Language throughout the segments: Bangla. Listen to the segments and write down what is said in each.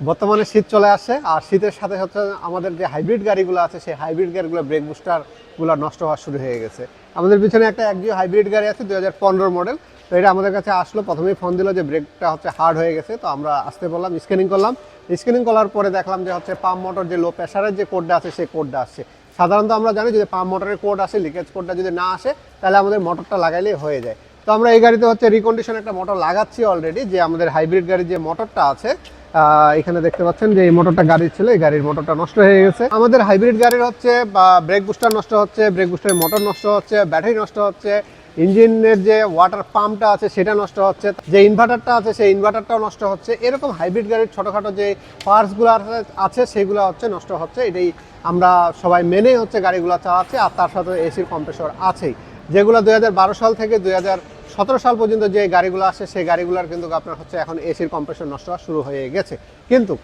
বর্তমানে শীত চলে আসছে, আর শীতের সাথে হচ্ছে আমাদের যে হাইব্রিড গাড়িগুলো আছে সেই হাইব্রিড গাড়িগুলো ব্রেক বুস্টারগুলো নষ্ট হওয়া শুরু হয়ে গেছে। আমাদের পিছনে একটা একজিও হাইব্রিড গাড়ি আছে 2015 মডেল। তো এটা আমাদের কাছে আসলো, প্রথমেই ফোন দিল যে ব্রেকটা হচ্ছে হার্ড হয়ে গেছে। তো আমরা আসতে বললাম, স্ক্যানিং করলাম। স্ক্যানিং করার পরে দেখলাম যে হচ্ছে পাম্প মোটর যে লো প্রেশারের যে কোডটা আছে সেই কোডটা আসছে। সাধারণত আমরা জানি যদি পাম্প মোটরের কোড আসে, লিকেজ কোডটা যদি না আসে তাহলে আমাদের মোটরটা লাগাইলেই হয়ে যায়। তো আমরা এই গাড়িতে হচ্ছে রিকন্ডিশন একটা মোটর লাগাচ্ছি অলরেডি, যে আমাদের হাইব্রিড গাড়ির যে মোটরটা আছে এখানে দেখতে পাচ্ছেন যে এই মোটরটা গাড়ির ছিল, এই গাড়ির মোটরটা নষ্ট হয়ে গেছে। আমাদের হাইব্রিড গাড়ির হচ্ছে ব্রেক বুস্টার নষ্ট হচ্ছে, ব্রেক বুস্টারের মোটর নষ্ট হচ্ছে, ব্যাটারি নষ্ট হচ্ছে, ইঞ্জিনের যে ওয়াটার পাম্পটা আছে সেটা নষ্ট হচ্ছে, যে ইনভার্টারটা আছে সেই ইনভার্টারটাও নষ্ট হচ্ছে। এরকম হাইব্রিড গাড়ির ছোটোখাটো যে পার্টসগুলো আছে সেগুলো হচ্ছে নষ্ট হচ্ছে। এটাই আমরা সবাই মেনে হচ্ছে গাড়িগুলো চালাচ্ছি। আর তার সাথে এসির কম্প্রেসর আছেই, যেগুলো 2012 সাল থেকে 2017 সাল পর্যন্ত যে গাড়িগুলো আসে সেই গাড়িগুলোর কিন্তু আপনার হচ্ছে এখন এসির কম্প্রেসর নষ্ট হওয়া শুরু হয়ে গেছে। কিন্তু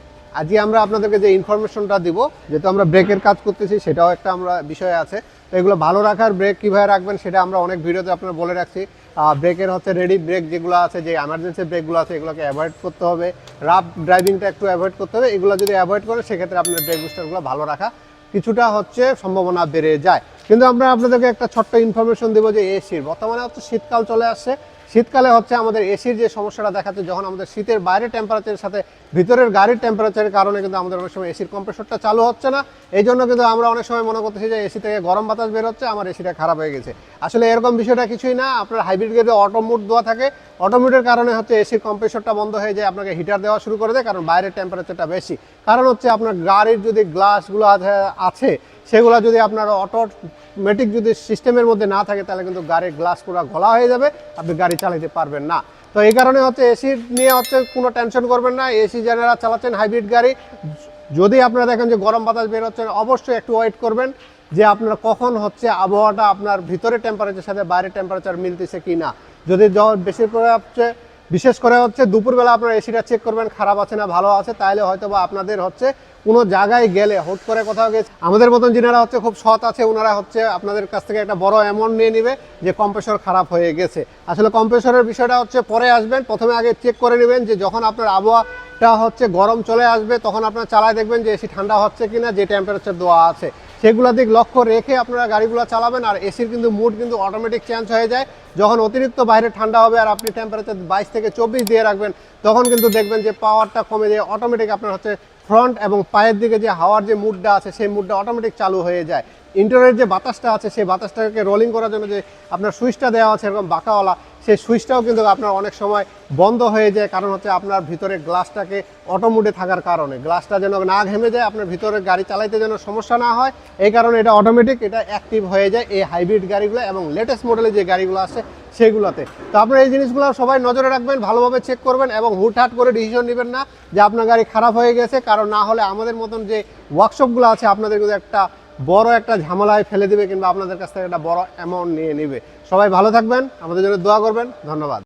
আজকে আমরা আপনাদেরকে যে ইনফরমেশনটা দিব, যেহেতু আমরা ব্রেকের কাজ করতেছি সেটাও একটা আমরা বিষয় আছে। তো এগুলো ভালো রাখার, ব্রেক কীভাবে রাখবেন সেটা আমরা অনেক ভিডিওতে আপনার বলে রাখছি। ব্রেকের হচ্ছে রেডি ব্রেক যেগুলো আছে, যে এমার্জেন্সি ব্রেকগুলো আছে এগুলোকে অ্যাভয়েড করতে হবে, রাফ ড্রাইভিংটা একটু অ্যাভয়েড করতে হবে। এগুলো যদি অ্যাভয়েড করেন সেক্ষেত্রে আপনার ব্রেক বুস্টারগুলো ভালো রাখা কিছুটা হচ্ছে সম্ভাবনা বেড়ে যায়। কিন্তু আমরা আপনাদেরকে একটা ছোট্ট ইনফরমেশন দেবো যে এসির বর্তমানে হচ্ছে শীতকাল চলে আসছে। শীতকালে হচ্ছে আমাদের এসির যে সমস্যাটা দেখাচ্ছে, যখন আমাদের শীতের বাইরের টেম্পারেচারের সাথে ভিতরের গাড়ির টেম্পারেচারের কারণে কিন্তু আমাদের অনেক সময় এসির কম্প্রেসরটা চালু হচ্ছে না। এই জন্য কিন্তু আমরা অনেক সময় মনে করতেছি যে এসি থেকে গরম বাতাস বের হচ্ছে, আমার এসিটা খারাপ হয়ে গেছে। আসলে এরকম বিষয়টা কিছুই না। আপনার হাইব্রিড গাড়িতে অটোমোড দেওয়া থাকে, অটোমোডের কারণে হচ্ছে এসির কম্প্রেসরটা বন্ধ হয়ে যায়, আপনাকে হিটার দেওয়া শুরু করে দেয়, কারণ বাইরের টেম্পারেচারটা বেশি। কারণ হচ্ছে আপনার গাড়ির যদি গ্লাসগুলো আছে সেগুলো যদি আপনার অটোমেটিক যদি সিস্টেমের মধ্যে না থাকে তাহলে কিন্তু গাড়ির গ্লাস পুরো ঘোলা হয়ে যাবে, আপনি গাড়ি চালাতে পারবেন না। তো এই কারণে হচ্ছে এসি নিয়ে হচ্ছে কোনো টেনশন করবেন না। এসি যারা চালাচ্ছেন হাইব্রিড গাড়ি, যদি আপনারা দেখেন যে গরম বাতাস বের হচ্ছে, অবশ্যই একটু ওয়েট করবেন যে আপনার কখন হচ্ছে আবহাওয়াটা আপনার ভিতরের টেম্পারেচারের সাথে বাইরের টেম্পারেচার মিলতেছে কি না। যদি বেশি করে হচ্ছে, বিশেষ করে হচ্ছে দুপুরবেলা আপনার এসিটা চেক করবেন খারাপ আছে না ভালো আছে, তাহলে হয়তো বা আপনাদের হচ্ছে কোনো জায়গায় গেলে হুট করে কোথাও গেছে, আমাদের মতন যিনারা হচ্ছে খুব সৎ আছে ওনারা হচ্ছে আপনাদের কাছ থেকে একটা বড় অ্যামাউন্ট নিয়ে নেবে যে কম্প্রেসর খারাপ হয়ে গেছে। আসলে কম্প্রেসরের বিষয়টা হচ্ছে পরে আসবেন, প্রথমে আগে চেক করে নেবেন যে যখন আপনার আবহাওয়াটা হচ্ছে গরম চলে আসবে তখন আপনার চালায় দেখবেন যে এসি ঠান্ডা হচ্ছে কিনা, যে টেম্পারেচার দেওয়া আছে সেগুলো দিক লক্ষ্য রেখে আপনারা গাড়িগুলো চালাবেন। আর এসির কিন্তু মুড কিন্তু অটোমেটিক চেঞ্জ হয়ে যায়, যখন অতিরিক্ত বাইরে ঠান্ডা হবে আর আপনি টেম্পারেচার 22 থেকে 24 দিয়ে রাখবেন তখন কিন্তু দেখবেন যে পাওয়ারটা কমে যায়, অটোমেটিক আপনার হচ্ছে ফ্রন্ট এবং পায়ের দিকে যে হাওয়ার যে মুডটা আছে সেই মুডটা অটোমেটিক চালু হয়ে যায়। ইন্টারিয়রের যে বাতাসটা আছে সেই বাতাসটাকে রোলিং করার জন্য যে আপনার সুইচটা দেওয়া আছে এরকম বাঁকাওয়ালা, সেই সুইচটাও কিন্তু আপনার অনেক সময় বন্ধ হয়ে যায়, কারণ হচ্ছে আপনার ভিতরে গ্লাসটাকে অটো মুডে থাকার কারণে গ্লাসটা যেন না ঘেমে যায়, আপনার ভিতরে গাড়ি চালাইতে যেন সমস্যা না হয়, এই কারণে এটা অটোমেটিক এটা অ্যাক্টিভ হয়ে যায় এই হাইব্রিড গাড়িগুলো এবং লেটেস্ট মডেলের যে গাড়িগুলো আছে সেগুলোতে। তো আপনার এই জিনিসগুলো সবাই নজরে রাখবেন, ভালোভাবে চেক করবেন এবং হুটহাট করে ডিসিশন নেবেন না যে আপনার গাড়ি খারাপ হয়ে গেছে, কারণ না হলে আমাদের মতন যে ওয়ার্কশপগুলো আছে আপনাদের কিন্তু একটা বড় একটা ঝামেলায় ফেলে দেবে কিংবা আপনাদের কাছ থেকে একটা বড় অ্যামাউন্ট নিয়ে নেবে। সবাই ভালো থাকবেন, আমাদের জন্য দোয়া করবেন। ধন্যবাদ।